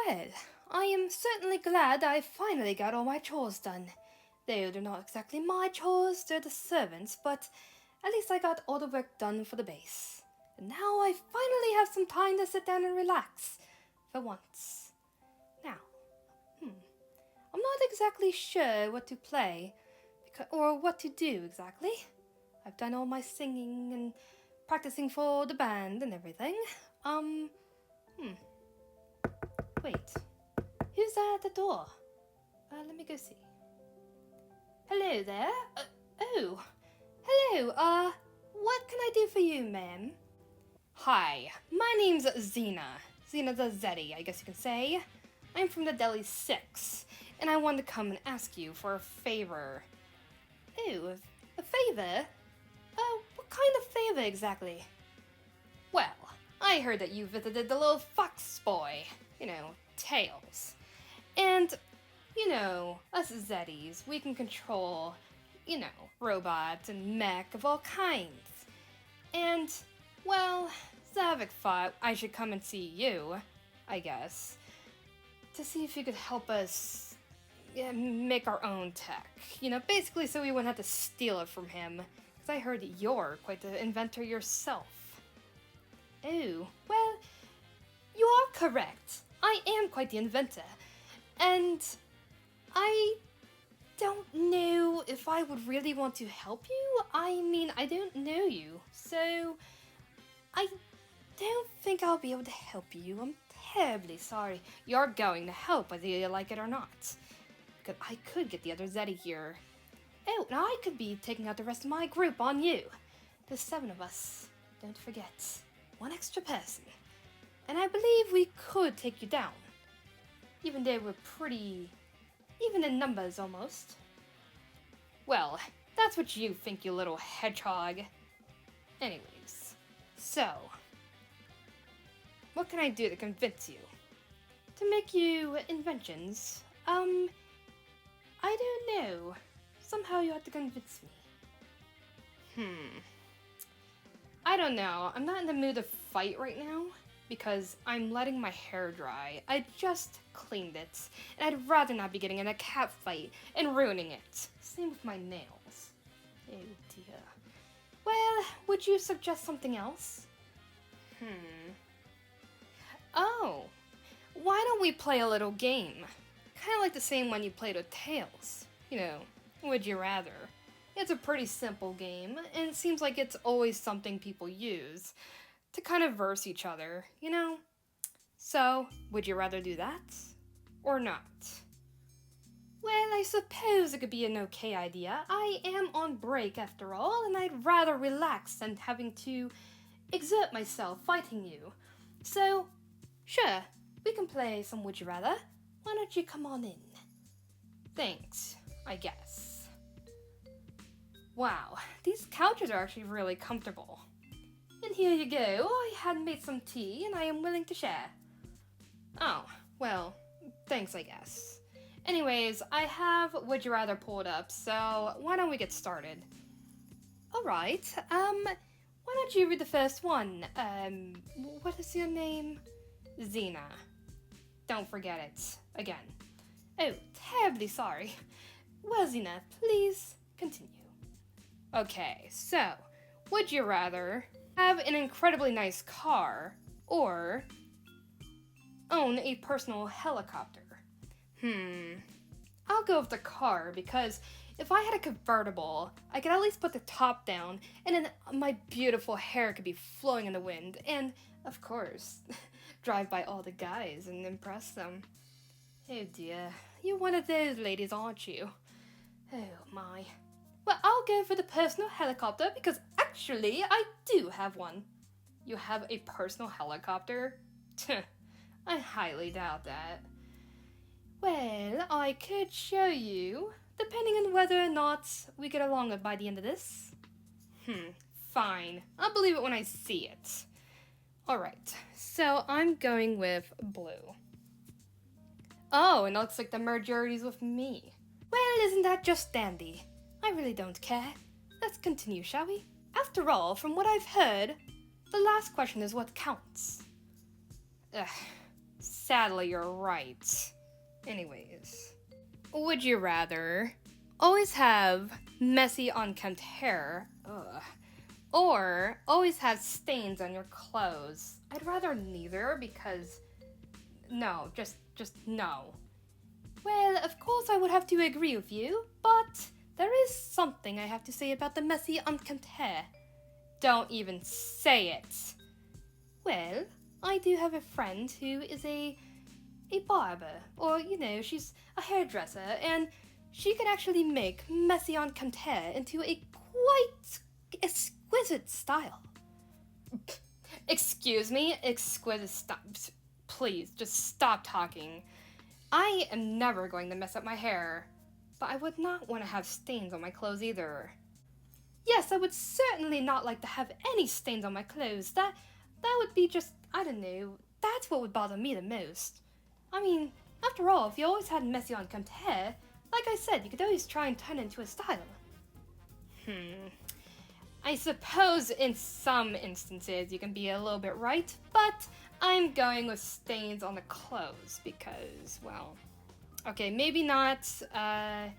Well, I am certainly glad I finally got all my chores done. Though they're not exactly my chores, they're the servants, but at least I got all the work done for the base. And now I finally have some time to sit down and relax. For once. Now, I'm not exactly sure what to play, or what to do exactly. I've done all my singing and practicing for the band and everything. Wait. Who's there at the door? Let me go see. Hello there. Oh. Hello, what can I do for you, ma'am? Hi, my name's ZEENA. ZEENA the Zeddy, I guess you can say. I'm from the Deli 6, and I wanted to come and ask you for a favor. Oh, a favor? What kind of favor exactly? Well, I heard that you visited the little fox boy, Tails. And, us Zeddies, we can control, robots and mech of all kinds. And, well, Zavik thought I should come and see you, I guess, to see if you could help us make our own tech. Basically so we wouldn't have to steal it from him, because I heard that you're quite the inventor yourself. Oh, well, you are correct. I am quite the inventor. And I don't know if I would really want to help you. I mean, I don't know you, so I don't think I'll be able to help you. I'm terribly sorry. You're going to help whether you like it or not. Because I could get the other Zeddy here. Oh, and I could be taking out the rest of my group on you. There's 7 of us. Don't forget. 1 extra person. And I believe we could take you down. Even though we're pretty even in numbers almost. Well, that's what you think, you little hedgehog. Anyways, so what can I do to convince you? To make you inventions? I don't know. Somehow you have to convince me. I don't know. I'm not in the mood to fight right now because I'm letting my hair dry. I just cleaned it, and I'd rather not be getting in a cat fight and ruining it. Same with my nails. Oh dear. Well, would you suggest something else? Oh, why don't we play a little game? Kind of like the same one you played with Tails. Would you rather? It's a pretty simple game, and it seems like it's always something people use to kind of verse each other, So, would you rather do that? Or not? Well, I suppose it could be an okay idea. I am on break after all, and I'd rather relax than having to exert myself fighting you. So, sure, we can play some Would You Rather. Why don't you come on in? Thanks, I guess. Wow, these couches are actually really comfortable. And here you go. I had made some tea, and I am willing to share. Oh, well, thanks, I guess. Anyways, I have Would You Rather pulled up, so why don't we get started? Alright, why don't you read the first one? What is your name? ZEENA. Don't forget it. Again. Oh, terribly sorry. Well, ZEENA, please continue. Okay, so, would you rather have an incredibly nice car or own a personal helicopter? I'll go with the car because if I had a convertible, I could at least put the top down and then my beautiful hair could be flowing in the wind and, of course, drive by all the guys and impress them. Oh dear, you're one of those ladies, aren't you? Oh my. Well, I'll go for the personal helicopter because actually I do have one. You have a personal helicopter? I highly doubt that. Well, I could show you, depending on whether or not we get along by the end of this. Fine. I'll believe it when I see it. Alright, so I'm going with blue. Oh, and it looks like the majority's with me. Well, isn't that just dandy? I really don't care. Let's continue, shall we? After all, from what I've heard, the last question is what counts. Sadly, you're right. Anyways, would you rather always have messy, unkempt hair, or always have stains on your clothes? I'd rather neither because no, just no. Well, of course I would have to agree with you, but there is something I have to say about the messy, unkempt hair. Don't even say it. Well, I do have a friend who is a barber, or, she's a hairdresser, and she could actually make messy, unkempt hair into a quite exquisite style. Excuse me? Exquisite style. Please, just stop talking. I am never going to mess up my hair, but I would not want to have stains on my clothes either. Yes, I would certainly not like to have any stains on my clothes. That would be just, I don't know, that's what would bother me the most. I mean, after all, if you always had messy unkempt hair, like I said, you could always try and turn it into a style. I suppose in some instances you can be a little bit right, but I'm going with stains on the clothes because, well, okay, maybe not, I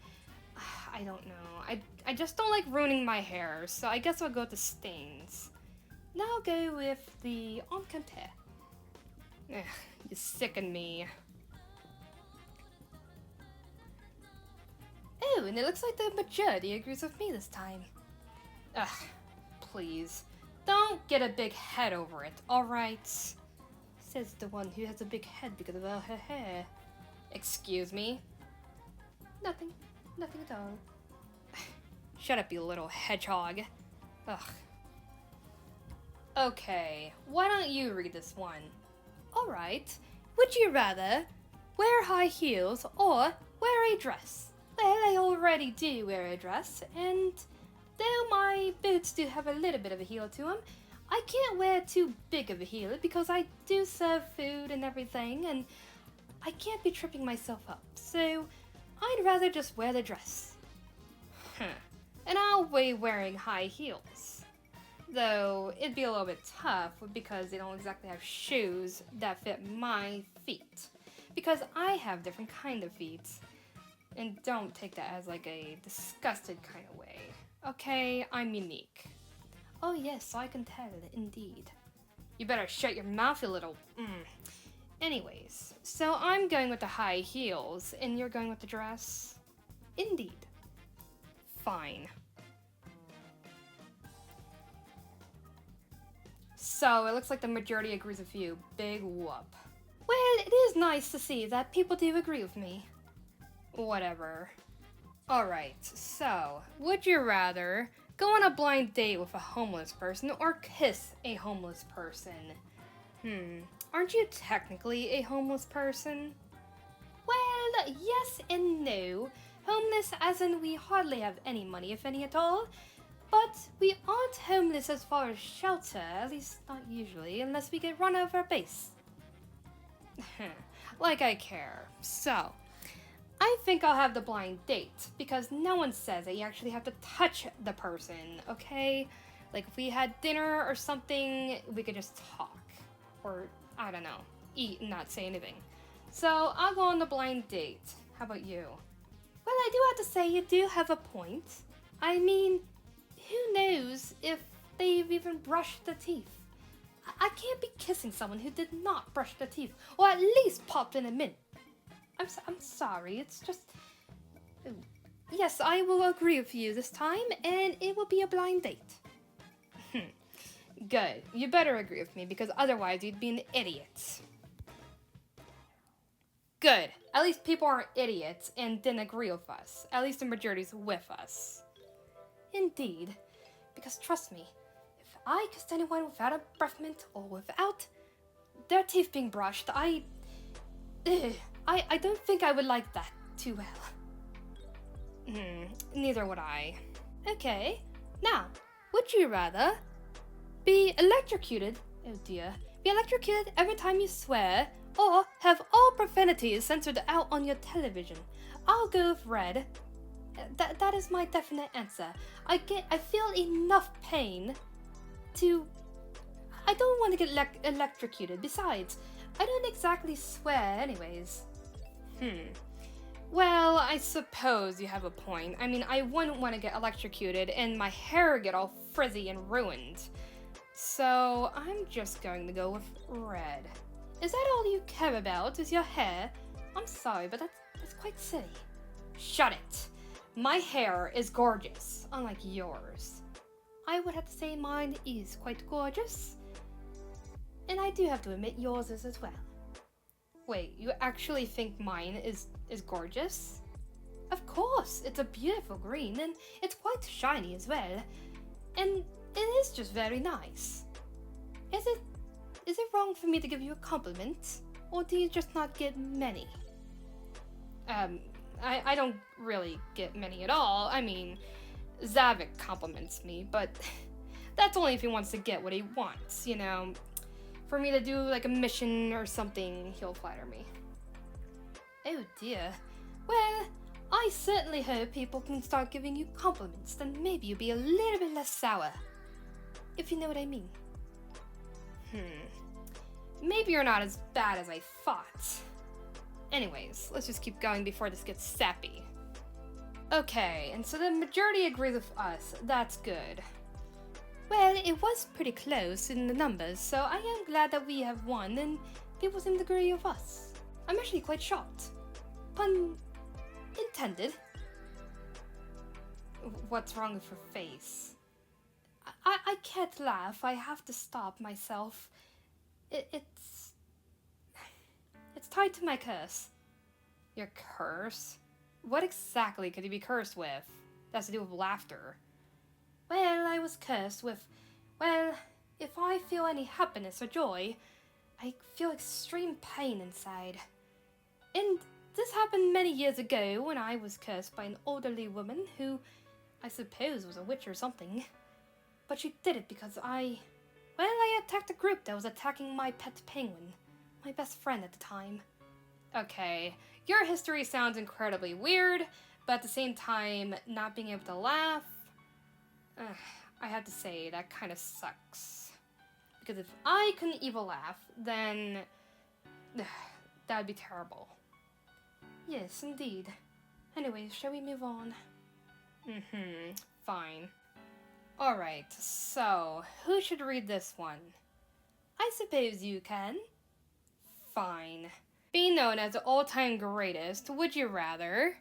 don't know. I just don't like ruining my hair, so I guess I'll go with the stains. Now I'll go with the unkempt hair. Ugh, you sicken me. Oh, and it looks like the majority agrees with me this time. Ugh, please. Don't get a big head over it, alright? Says the one who has a big head because of her hair. Excuse me? Nothing. Nothing at all. Shut up, you little hedgehog. Ugh. Okay, why don't you read this one? Alright. Would you rather wear high heels or wear a dress? Well, I already do wear a dress, and though my boots do have a little bit of a heel to them, I can't wear too big of a heel because I do serve food and everything, and I can't be tripping myself up, so I'd rather just wear the dress. And I'll be wearing high heels. Though it'd be a little bit tough because they don't exactly have shoes that fit my feet. Because I have different kind of feet. And don't take that as like a disgusted kind of way. Okay, I'm unique. Oh yes, I can tell, indeed. You better shut your mouth, you little... Anyways, so I'm going with the high heels, and you're going with the dress? Indeed. Fine. So, it looks like the majority agrees with you. Big whoop. Well, it is nice to see that people do agree with me. Whatever. Alright, so, would you rather go on a blind date with a homeless person or kiss a homeless person? Aren't you technically a homeless person? Well, yes and no. Homeless as in we hardly have any money, if any at all. But we aren't homeless as far as shelter, at least not usually, unless we get run over base. Like I care. So, I think I'll have the blind date, because no one says that you actually have to touch the person, okay? Like if we had dinner or something, we could just talk. Or, I don't know, eat and not say anything. So, I'll go on the blind date. How about you? Well, I do have to say you do have a point. I mean, who knows if they've even brushed their teeth? I can't be kissing someone who did not brush their teeth, or at least popped in a mint. I'm sorry, it's just... Ooh. Yes, I will agree with you this time, and it will be a blind date. Good. You better agree with me, because otherwise you'd be an idiot. Good. At least people aren't idiots and didn't agree with us. At least the majority's with us. Indeed. Because trust me, if I kissed anyone without a breath mint or without their teeth being brushed, I don't think I would like that too well. Neither would I. Okay. Now, would you rather be electrocuted, oh dear, be electrocuted every time you swear, or have all profanities censored out on your television? I'll go with red. That is my definite answer. I feel enough pain to... I don't want to get electrocuted. Besides, I don't exactly swear anyways. Well, I suppose you have a point. I mean, I wouldn't want to get electrocuted and my hair get all frizzy and ruined. So I'm just going to go with red. Is that all you care about, is your hair? I'm sorry, but that's quite silly. Shut it. My hair is gorgeous, unlike yours. I would have to say mine is quite gorgeous. And I do have to admit yours is as well. Wait, you actually think mine is gorgeous? Of course, it's a beautiful green and it's quite shiny as well. And it is just very nice. Is it wrong for me to give you a compliment? Or do you just not get many? I don't really get many at all. I mean, Zavik compliments me, but that's only if he wants to get what he wants, you know? For me to do like a mission or something, he'll flatter me. Oh dear. Well, I certainly hope people can start giving you compliments, then maybe you'll be a little bit less sour. If you know what I mean. Maybe you're not as bad as I thought. Anyways, let's just keep going before this gets sappy. Okay, and so the majority agrees with us. That's good. Well, it was pretty close in the numbers, so I am glad that we have won and people seem to agree with us. I'm actually quite shocked. Pun intended. What's wrong with your face? I can't laugh. I have to stop myself. It's tied to my curse. Your curse? What exactly could you be cursed with? That's to do with laughter. Well, I was cursed with, well, if I feel any happiness or joy, I feel extreme pain inside. And this happened many years ago when I was cursed by an elderly woman who I suppose was a witch or something. But she did it because I attacked a group that was attacking my pet penguin, my best friend at the time. Okay, your history sounds incredibly weird, but at the same time, not being able to laugh, I have to say, that kind of sucks. Because if I couldn't even laugh, then that would be terrible. Yes, indeed. Anyways, shall we move on? Fine. Alright, so, who should read this one? I suppose you can. Fine. Being known as the all-time greatest, would you rather?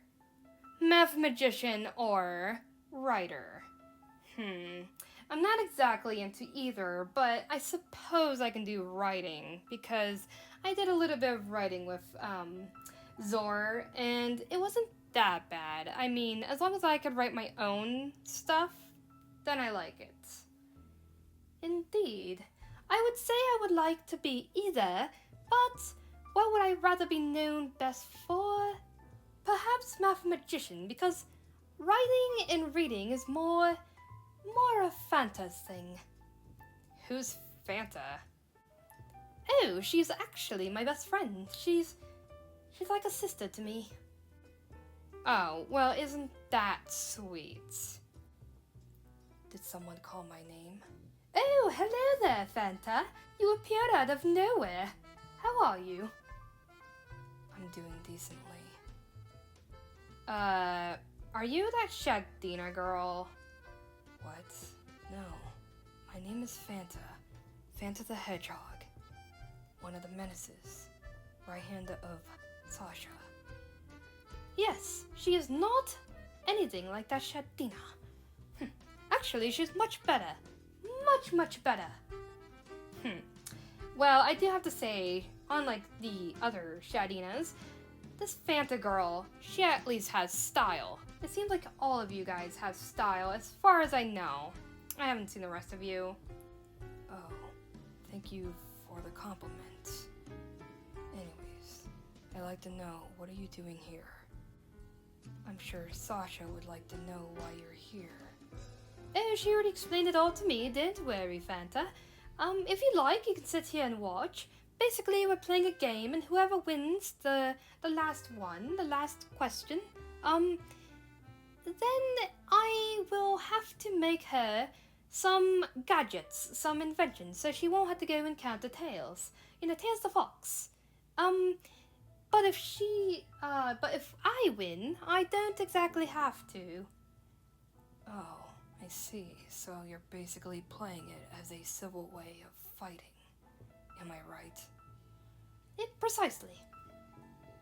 Math magician or writer? I'm not exactly into either, but I suppose I can do writing, because I did a little bit of writing with, Zor, and it wasn't that bad. I mean, as long as I could write my own stuff, then I like it. Indeed. I would say I would like to be either, but what would I rather be known best for? Perhaps math magician, because writing and reading is more of Phanta's thing. Who's Phanta? Oh, she's actually my best friend. She's like a sister to me. Oh, well, isn't that sweet? Did someone call my name? Oh, hello there, Phanta. You appeared out of nowhere. How are you? I'm doing decently. Are you that ZEENA girl? What? No. My name is Phanta. Sonic the Hedgehog. One of the menaces. Right-hander of Sasha. Yes, she is not anything like that ZEENA. Actually, she's much better. Much better. Well, I do have to say, unlike the other ZEENAs, this Phanta girl, she at least has style. It seems like all of you guys have style, as far as I know. I haven't seen the rest of you. Oh, thank you for the compliment. Anyways, I'd like to know, what are you doing here? I'm sure Sasha would like to know why you're here. Oh, she already explained it all to me, don't worry, Phanta. If you like, you can sit here and watch. Basically, we're playing a game, and whoever wins the last question, then I will have to make her some gadgets, some inventions, so she won't have to go and count the tails. in A Tales the Fox. But if I win, I don't exactly have to. Oh, I see. So you're basically playing it as a civil way of fighting. Am I right? Precisely.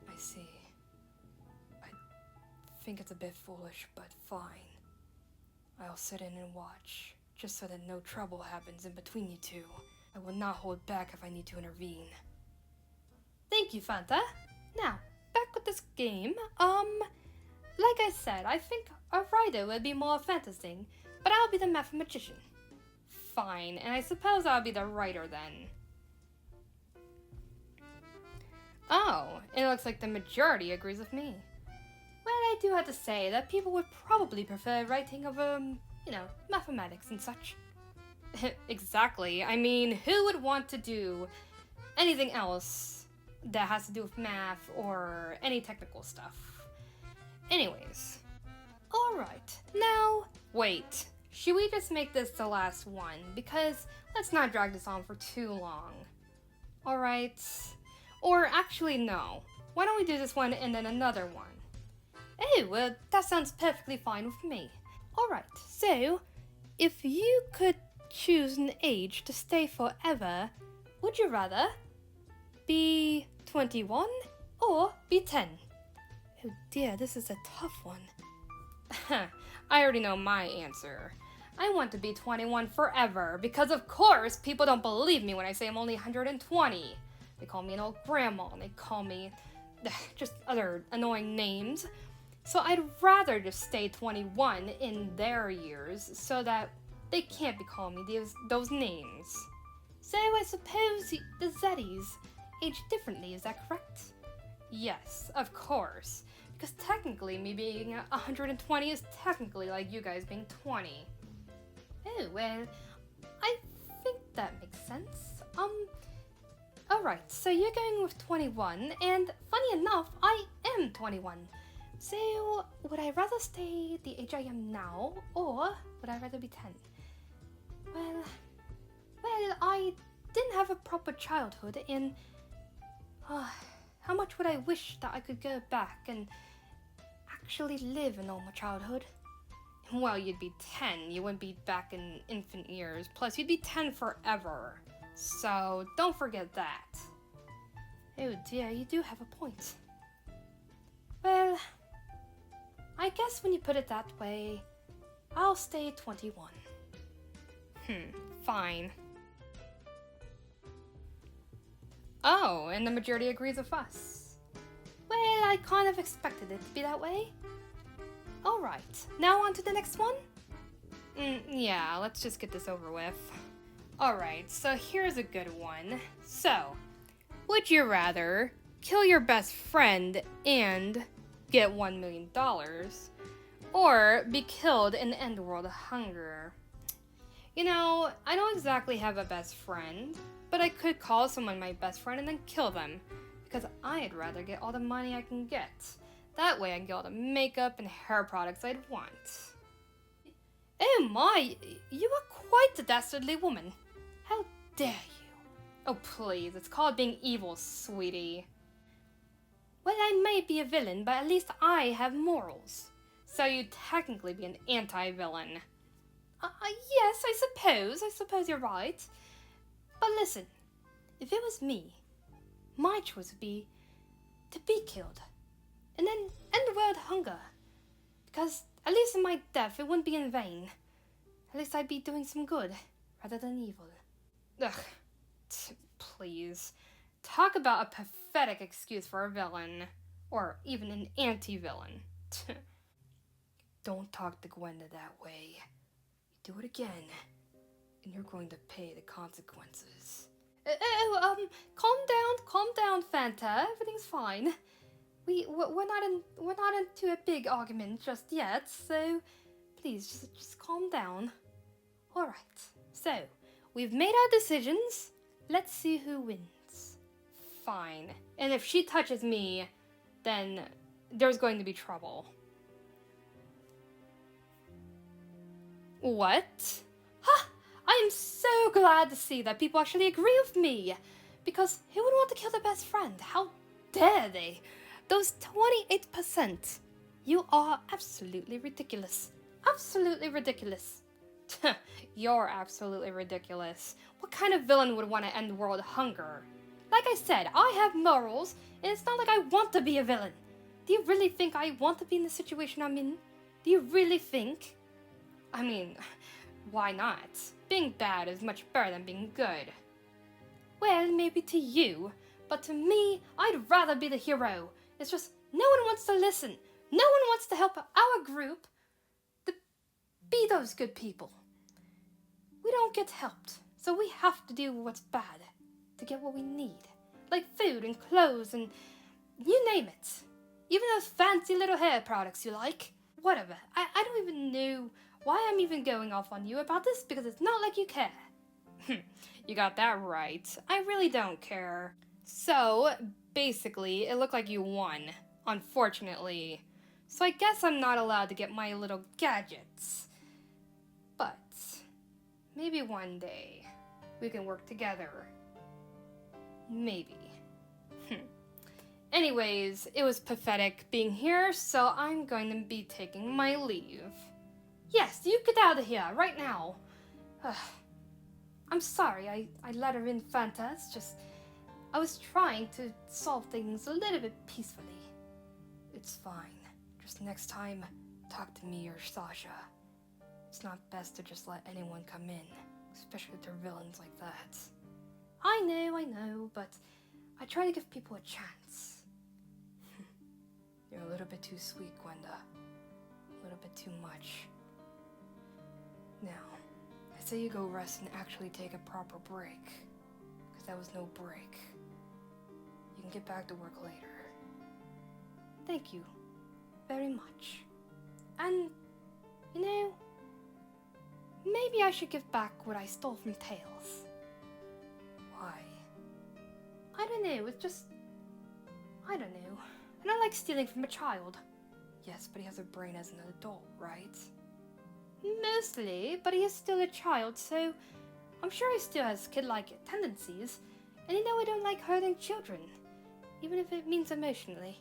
I see. I think it's a bit foolish, but fine. I'll sit in and watch, just so that no trouble happens in between you two. I will not hold back if I need to intervene. Thank you, Phanta. Now, back with this game. Like I said, I think a writer would be more fantasy, but I'll be the mathematician. Fine, and I suppose I'll be the writer then. Oh, it looks like the majority agrees with me. Well, I do have to say that people would probably prefer writing of, mathematics and such. Exactly. I mean, who would want to do anything else that has to do with math or any technical stuff? Anyways. Alright, now, wait. Should we just make this the last one? Because let's not drag this on for too long. Alright. Or actually, no. Why don't we do this one and then another one? Oh, well, that sounds perfectly fine with me. Alright, so, if you could choose an age to stay forever, would you rather be 21 or be 10? Oh dear, this is a tough one. I already know my answer. I want to be 21 forever because, of course, people don't believe me when I say I'm only 120. They call me an old grandma, and they call me just other annoying names. So I'd rather just stay 21 in their years so that they can't be calling me those names. So I suppose the Zeddies age differently, is that correct? Yes, of course. Because technically me being 120 is technically like you guys being 20. Oh, well, I think that makes sense. Alright, so you're going with 21, and funny enough, I am 21. So, would I rather stay the age I am now, or would I rather be 10? Well, I didn't have a proper childhood, and how much would I wish that I could go back and actually live a normal childhood? Well, you'd be 10, you wouldn't be back in infant years, plus you'd be 10 forever. So, don't forget that. Oh dear, you do have a point. Well, I guess when you put it that way, I'll stay 21. Fine. Oh, and the majority agrees with us. Well, I kind of expected it to be that way. Alright, now on to the next one? Yeah, let's just get this over with. Alright, so here's a good one. So, would you rather kill your best friend and get $1 million, or be killed and end world hunger? You know, I don't exactly have a best friend, but I could call someone my best friend and then kill them, because I'd rather get all the money I can get. That way I can get all the makeup and hair products I'd want. Oh my, you are quite a dastardly woman. How dare you? Oh please, it's called being evil, sweetie. Well, I may be a villain, but at least I have morals. So you'd technically be an anti-villain. Yes, I suppose you're right. But listen, if it was me, my choice would be to be killed. And then end world hunger. Because at least in my death, it wouldn't be in vain. At least I'd be doing some good, rather than evil. Ugh, please. Talk about a pathetic excuse for a villain. Or even an anti-villain. Don't talk to Gwenda that way. You do it again, and you're going to pay the consequences. Calm down, Phanta. Everything's fine. We're not into a big argument just yet, so please just calm down. Alright, so we've made our decisions. Let's see who wins. Fine. And if she touches me, then there's going to be trouble. What? Ha! I am so glad to see that people actually agree with me. Because who would want to kill their best friend? How dare they? Those 28%. You are absolutely ridiculous. Absolutely ridiculous. You're absolutely ridiculous. What kind of villain would want to end world hunger? Like I said, I have morals, and it's not like I want to be a villain. Do you really think I want to be in the situation I'm in? Do you really think? I mean, why not? Being bad is much better than being good. Well, maybe to you, but to me, I'd rather be the hero. It's just no one wants to listen. No one wants to help our group to be those good people. We don't get helped, so we have to do what's bad to get what we need. Like food and clothes and you name it. Even those fancy little hair products you like. Whatever. I don't even know why I'm even going off on you about this, because it's not like you care. You got that right. I really don't care. So, basically, it looked like you won. Unfortunately. So I guess I'm not allowed to get my little gadgets. But maybe one day we can work together. Maybe. Anyways, it was pathetic being here, so I'm going to be taking my leave. Yes, you get out of here right now. I'm sorry I let her in, Phanta. It's just I was trying to solve things a little bit peacefully. It's fine. Just next time, talk to me or Sasha. It's not best to just let anyone come in, especially if they're villains like that. I know, but I try to give people a chance. You're a little bit too sweet, Gwenda. A little bit too much. Now, I say you go rest and actually take a proper break, because that was no break. You can get back to work later. Thank you very much. And, you know, maybe I should give back what I stole from Tails. Why? I don't know, it's just... I don't know. I don't like stealing from a child. Yes, but he has a brain as an adult, right? Mostly, but he is still a child, so I'm sure he still has kid-like tendencies. And you know I don't like hurting children, even if it means emotionally.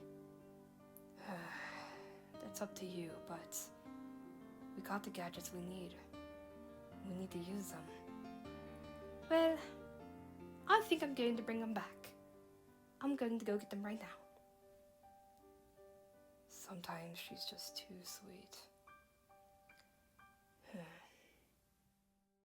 That's up to you, but we got the gadgets we need. We need to use them. Well, I think I'm going to bring them back. I'm going to go get them right now. Sometimes she's just too sweet.